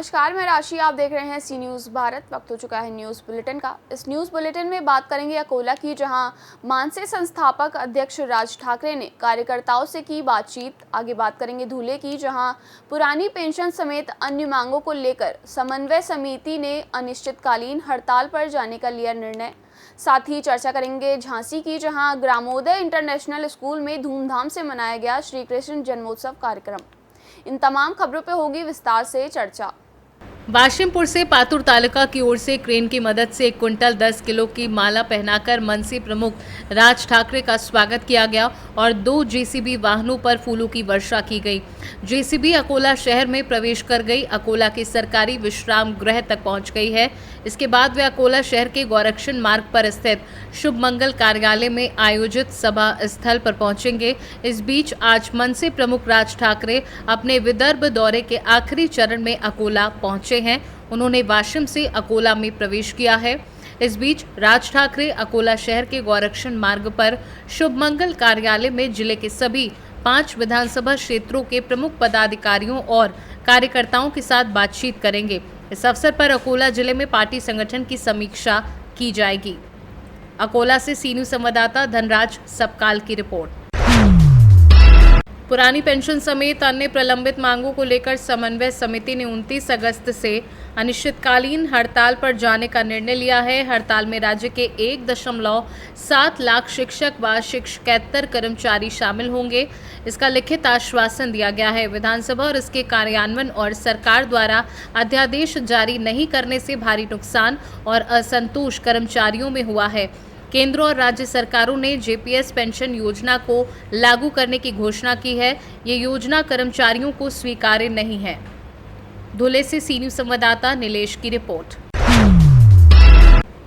नमस्कार, मैं राशि। आप देख रहे हैं सी न्यूज़ भारत। वक्त हो चुका है न्यूज़ बुलेटिन का। इस न्यूज़ बुलेटिन में बात करेंगे अकोला की, जहां मानसे संस्थापक अध्यक्ष राज ठाकरे ने कार्यकर्ताओं से की बातचीत। आगे बात करेंगे धुले की, जहां पुरानी पेंशन समेत अन्य मांगों को लेकर समन्वय समिति ने अनिश्चितकालीन हड़ताल पर जाने का लिया निर्णय। साथ ही चर्चा करेंगे झांसी की, जहां ग्रामोदय इंटरनेशनल स्कूल में धूमधाम से मनाया गया श्री कृष्ण जन्मोत्सव कार्यक्रम। इन तमाम खबरों पे होगी विस्तार से चर्चा। वाशिमपुर से पातुर तालुका की ओर से क्रेन की मदद से 1 क्विंटल 10 किलो की माला पहनाकर मनसे प्रमुख राज ठाकरे का स्वागत किया गया और 2 जेसीबी वाहनों पर फूलों की वर्षा की गई। जेसीबी अकोला शहर में प्रवेश कर गई, अकोला के सरकारी विश्राम गृह तक पहुंच गई है। इसके बाद वे अकोला शहर के गौरक्षण मार्ग पर स्थित शुभ मंगल कार्यालय में आयोजित सभा स्थल पर पहुंचेंगे। इस बीच आज मनसे प्रमुख राज ठाकरे अपने विदर्भ दौरे के आखिरी चरण में अकोला पहुंचे हैं। उन्होंने वाशिम से अकोला में प्रवेश किया है। इस बीच राज ठाकरे अकोला शहर के गौरक्षण मार्ग पर शुभ मंगल कार्यालय में जिले के सभी 5 विधानसभा क्षेत्रों के प्रमुख पदाधिकारियों और कार्यकर्ताओं के साथ बातचीत करेंगे। इस अवसर पर अकोला जिले में पार्टी संगठन की समीक्षा की जाएगी। अकोला से सी न्यूज़ संवाददाता धनराज सबकाल की रिपोर्ट। पुरानी पेंशन समेत अन्य प्रलंबित मांगों को लेकर समन्वय समिति ने 29 अगस्त से अनिश्चितकालीन हड़ताल पर जाने का निर्णय लिया है। हड़ताल में राज्य के 1.7 लाख शिक्षक व शिक्षकेतर कर्मचारी शामिल होंगे। इसका लिखित आश्वासन दिया गया है। विधानसभा और इसके कार्यान्वयन और सरकार द्वारा अध्यादेश जारी नहीं करने से भारी नुकसान और असंतोष कर्मचारियों में हुआ है। केंद्र और राज्य सरकारों ने जेपीएस पेंशन योजना को लागू करने की घोषणा की है। ये योजना कर्मचारियों को स्वीकार्य नहीं है। धुले से सी न्यूज़ संवाददाता नीलेश की रिपोर्ट।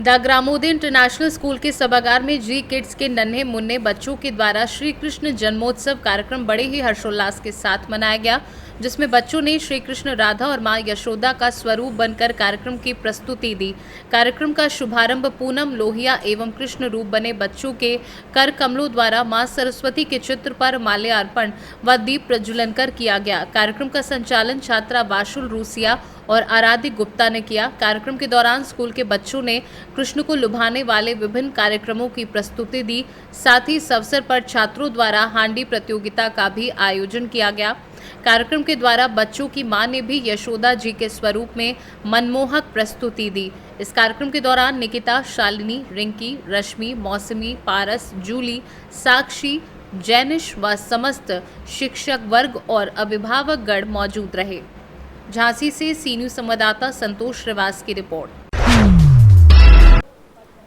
द ग्रामोदय इंटरनेशनल स्कूल के सभागार में जी किड्स के नन्हे मुन्ने बच्चों के द्वारा श्री कृष्ण जन्मोत्सव कार्यक्रम बड़े ही हर्षोल्लास के साथ मनाया गया, जिसमें बच्चों ने श्री कृष्ण, राधा और मां यशोदा का स्वरूप बनकर कार्यक्रम की प्रस्तुति दी। कार्यक्रम का शुभारंभ पूनम लोहिया एवं कृष्ण रूप बने बच्चों के कर कमलों द्वारा मां सरस्वती के चित्र पर माल्यार्पण व दीप प्रज्वलन कर किया गया। कार्यक्रम का संचालन छात्रा वाशुल रूसिया और आराध्य गुप्ता ने किया। कार्यक्रम के दौरान स्कूल के बच्चों ने कृष्ण को लुभाने वाले विभिन्न कार्यक्रमों की प्रस्तुति दी। साथ ही इस अवसर पर छात्रों द्वारा हांडी प्रतियोगिता का भी आयोजन किया गया। कार्यक्रम के द्वारा बच्चों की मां ने भी यशोदा जी के स्वरूप में मनमोहक प्रस्तुति दी। इस कार्यक्रम के दौरान निकिता, शालिनी, रिंकी, रश्मि, मौसमी, पारस, जूली, साक्षी, जैनिश व समस्त शिक्षक वर्ग और अभिभावकगण मौजूद रहे। झांसी से सी न्यूज़ संवाददाता संतोष श्रीवास की रिपोर्ट।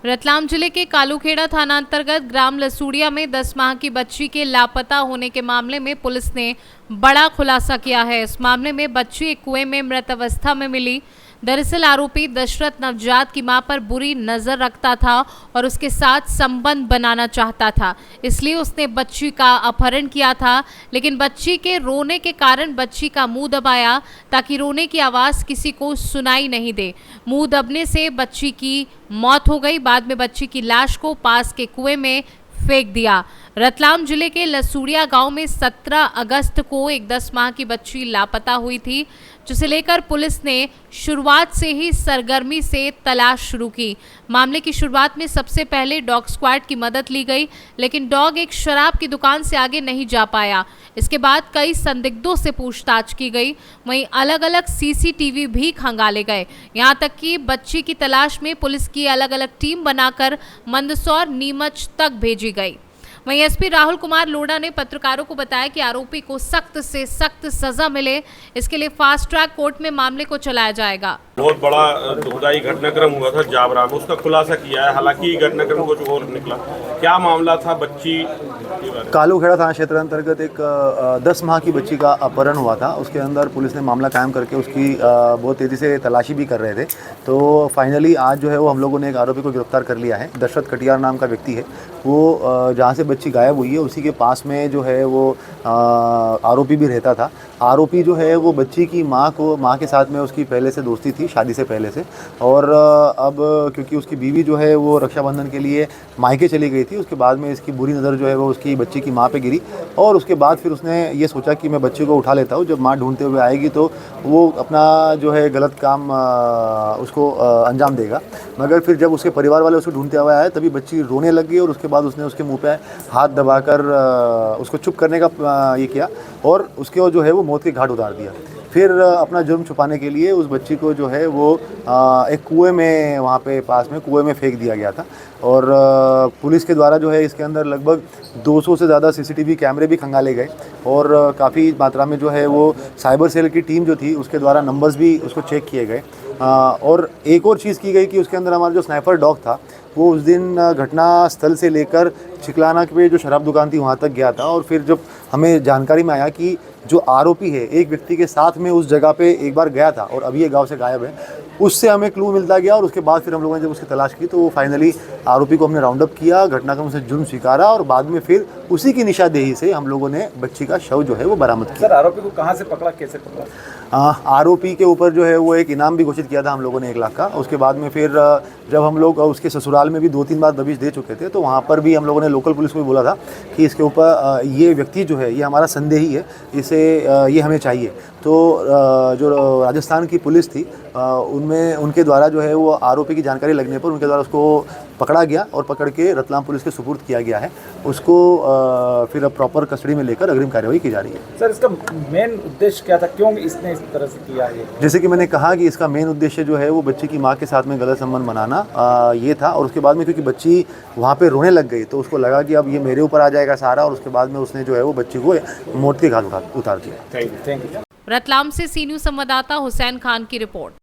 रतलाम जिले के कालूखेड़ा थाना अंतर्गत ग्राम लसूड़िया में 10 माह की बच्ची के लापता होने के मामले में पुलिस ने बड़ा खुलासा किया है। इस मामले में बच्ची एक कुएं में मृत अवस्था में मिली। दरअसल आरोपी दशरथ नवजात की मां पर बुरी नजर रखता था और उसके साथ संबंध बनाना चाहता था, इसलिए उसने बच्ची का अपहरण किया था। लेकिन बच्ची के रोने के कारण बच्ची का मुंह दबाया ताकि रोने की आवाज किसी को सुनाई नहीं दे। मुंह दबने से बच्ची की मौत हो गई। बाद में बच्ची की लाश को पास के कुएं में फेंक दिया। रतलाम जिले के लसूड़िया गांव में 17 अगस्त को एक 10 माह की बच्ची लापता हुई थी, जिसे लेकर पुलिस ने शुरुआत से ही सरगर्मी से तलाश शुरू की। मामले की शुरुआत में सबसे पहले डॉग स्क्वाड की मदद ली गई, लेकिन डॉग एक शराब की दुकान से आगे नहीं जा पाया। इसके बाद कई संदिग्धों से पूछताछ की गई। वहीं अलग अलग सीसीटीवी भी खंगाले गए। यहां तक कि बच्ची की तलाश में पुलिस की अलग अलग टीम बनाकर मंदसौर, नीमच तक भेजी गई। वहीं एसपी राहुल कुमार लोढ़ा ने पत्रकारों को बताया कि आरोपी को सख्त से सख्त सजा मिले, इसके लिए फास्ट ट्रैक कोर्ट में मामले को चलाया जाएगा। बहुत बड़ा दुखदायी घटनाक्रम हुआ था जावरा में, उसका खुलासा किया है। हालांकि घटनाक्रम कुछ और निकला। क्या मामला था? बच्ची कालूखेड़ा थाना क्षेत्र अंतर्गत एक 10 माह की बच्ची का अपहरण हुआ था। उसके अंदर पुलिस ने मामला कायम करके उसकी बहुत तेज़ी से तलाशी भी कर रहे थे। तो फाइनली आज जो है वो हम लोगों ने एक आरोपी को गिरफ्तार कर लिया है। दशरथ कटियार नाम का व्यक्ति है। वो जहाँ से बच्ची गायब हुई है उसी के पास में जो है वो आरोपी भी रहता था। आरोपी जो है वो बच्ची की माँ के साथ में उसकी पहले से दोस्ती थी, शादी से पहले से। और अब क्योंकि उसकी बीवी जो है वो रक्षाबंधन के लिए मायके चली गई थी, उसके बाद में इसकी बुरी नज़र जो है वो उसकी बच्ची की माँ पे गिरी और उसके बाद फिर उसने ये सोचा कि मैं बच्चे को उठा लेता हूँ, जब माँ ढूंढते हुए आएगी तो वो अपना जो है गलत काम उसको अंजाम देगा। मगर फिर जब उसके परिवार वाले उसको ढूंढते हुए आए तभी बच्ची रोने लग गई और उसके बाद उसने उसके मुंह पे हाथ दबाकर उसको चुप करने का ये किया और उसके जो है वो मौत के घाट उतार दिया। फिर अपना जुर्म छुपाने के लिए उस बच्ची को जो है वो एक कुएं में, वहाँ पे पास में कुएं में फेंक दिया गया था। और पुलिस के द्वारा जो है इसके अंदर लगभग 200 से ज़्यादा सीसीटीवी कैमरे भी खंगाले गए और काफ़ी मात्रा में जो है वो साइबर सेल की टीम जो थी उसके द्वारा नंबर्स भी उसको चेक किए गए। और एक और चीज़ की गई कि उसके अंदर हमारा जो स्नाइपर डॉग था वो उस दिन घटना स्थल से लेकर चिकलाना पे जो शराब दुकान थी वहाँ तक गया था। और फिर जब हमें जानकारी में आया कि जो आरोपी है एक व्यक्ति के साथ में उस जगह पे एक बार गया था और अभी ये गांव से गायब है, उससे हमें क्लू मिलता गया और उसके बाद फिर हम लोगों ने जब उसकी तलाश की तो फाइनली आरोपी को हमने राउंड अप किया, घटनाक्रम से जुर्म स्वीकारा और बाद में फिर उसी की निशानदेही से हम लोगों ने बच्ची का शव जो है वो बरामद किया। सर, आरोपी को कहाँ से पकड़ा, कैसे पकड़ा? आरोपी के ऊपर जो है वो एक इनाम भी घोषित किया था हम लोगों ने 1 लाख का। उसके बाद में फिर जब हम लोग उसके ससुराल में भी 2-3 बार दबिश दे चुके थे तो वहाँ पर भी हम लोगों ने लोकल पुलिस को भी बोला था कि इसके ऊपर ये व्यक्ति जो है ये हमारा संदेही है, इसे ये हमें चाहिए। तो जो राजस्थान की पुलिस थी उनके द्वारा जो है वो आरोपी की जानकारी लगने पर उनके द्वारा उसको पकड़ा गया और पकड़ के रतलाम पुलिस के सुपुर्द किया गया है। उसको फिर अब प्रॉपर कस्टडी में लेकर अग्रिम कार्रवाई की जा रही है। सर, इसका मेन उद्देश्य क्या था, क्यों इसने इस तरह से किया है? जैसे कि मैंने कहा कि इसका मेन उद्देश्य जो है वो बच्ची की माँ के साथ में गलत संबंध बनाना ये था। और उसके बाद में क्योंकि बच्ची वहाँ पे रोने लग गई तो उसको लगा कि अब ये मेरे ऊपर आ जाएगा सारा, और उसके बाद में उसने जो है वो बच्ची को मौत के घाट उतार दिया। Thank you. रतलाम से सी न्यूज़ संवाददाता हुसैन खान की रिपोर्ट।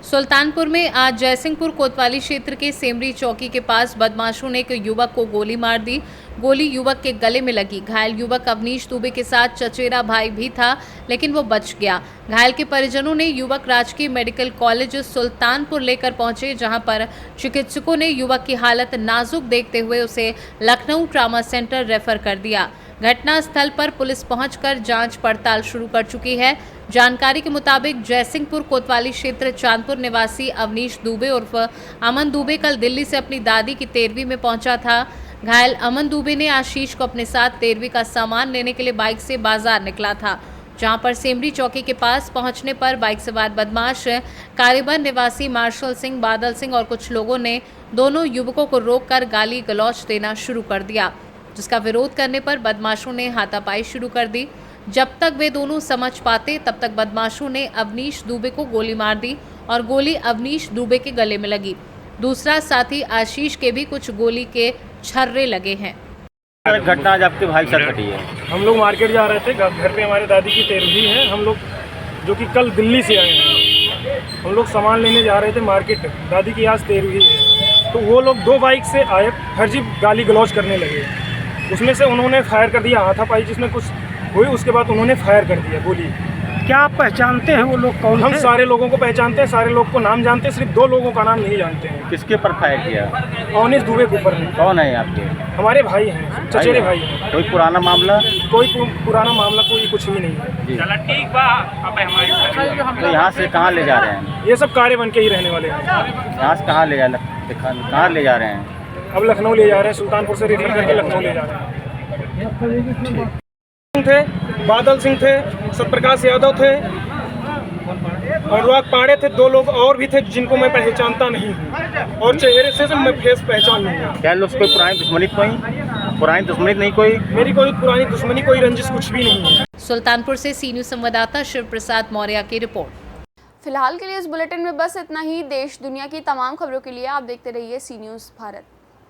सुल्तानपुर में आज जयसिंहपुर कोतवाली क्षेत्र के सेमरी चौकी के पास बदमाशों ने एक युवक को गोली मार दी। गोली युवक के गले में लगी। घायल युवक अवनीश दुबे के साथ चचेरा भाई भी था, लेकिन वो बच गया। घायल के परिजनों ने युवक राजकीय मेडिकल कॉलेज सुल्तानपुर लेकर पहुंचे, जहां पर चिकित्सकों ने युवक की हालत नाजुक देखते हुए उसे लखनऊ ट्रामा सेंटर रेफर कर दिया। घटना स्थल पर पुलिस पहुंचकर जांच पड़ताल शुरू कर चुकी है। जानकारी के मुताबिक जयसिंहपुर कोतवाली क्षेत्र चांदपुर निवासी अवनीश दुबे उर्फ अमन दुबे कल दिल्ली से अपनी दादी की 13वीं में पहुंचा था। घायल अमन दुबे ने आशीष को अपने साथ 13वीं का सामान लेने के लिए बाइक से बाजार निकला था, जहां पर सेमरी चौकी के पास पहुंचने पर बाइक सवार बदमाश कारीबन निवासी मार्शल सिंह, बादल सिंह और कुछ लोगों ने दोनों युवकों को रोककर गाली गलौज देना शुरू कर दिया, जिसका विरोध करने पर बदमाशों ने हाथापाई शुरू कर दी। जब तक वे दोनों समझ पाते तब तक बदमाशों ने अवनीश दुबे को गोली मार दी और गोली अवनीश दुबे के गले में लगी। दूसरा साथी आशीष के भी कुछ गोली के छर्रे लगे हैं। घटना आज आपके भाई साथ घटी है। हम लोग मार्केट जा रहे थे, घर पे हमारे दादी की 13वीं है। हम लोग जो कि कल दिल्ली से आए हैं, हम लोग सामान लेने जा रहे थे मार्केट। दादी की आज 13वीं है, तो वो लोग 2 बाइक से आए, फर्जी गाली गलौज करने लगे। उसमें से उन्होंने फायर कर दिया, हाथापाई जिसमें कुछ हुई, उसके बाद उन्होंने फायर कर दिया गोली। क्या आप पहचानते हैं वो लोग कौन? हम सारे लोगों को पहचानते हैं, सारे लोग को नाम जानते हैं, सिर्फ 2 लोगों का नाम नहीं जानते हैं। किसके पर फायर किया? अवनीश दुबे के ऊपर है। कौन है आपके? हमारे भाई हैं, चचेरे भाई हैं। कोई पुराना मामला? कोई पुराना मामला कोई कुछ भी नहीं है। चला ठीक बा। अब तो यहाँ से कहाँ ले जा रहे हैं? ये सब कार्य बन के ही रहने वाले हैं। यहाँ से कहाँ ले जा रहे हैं? अब लखनऊ ले जा रहे हैं, सुल्तानपुर से रेफर करके लखनऊ ले जा रहे हैं। थे, बादल सिंह थे, सत्यप्रकाश यादव थे, अनुराग पांडे थे, 2 लोग और भी थे जिनको मैं पहचानता नहीं हूँ, और चेहरे से मैं फेस पहचान लूँगा। क्या लोग कोई पुरानी दुश्मनी नहीं? कोई मेरी कोई पुरानी दुश्मनी, कोई रंजिश कुछ भी नहीं है। सुल्तानपुर से सी न्यूज़ संवाददाता शिव प्रसाद मौर्य की रिपोर्ट। फिलहाल के लिए इस बुलेटिन में बस इतना ही। देश दुनिया की तमाम खबरों के लिए आप देखते रहिए सी न्यूज़ भारत।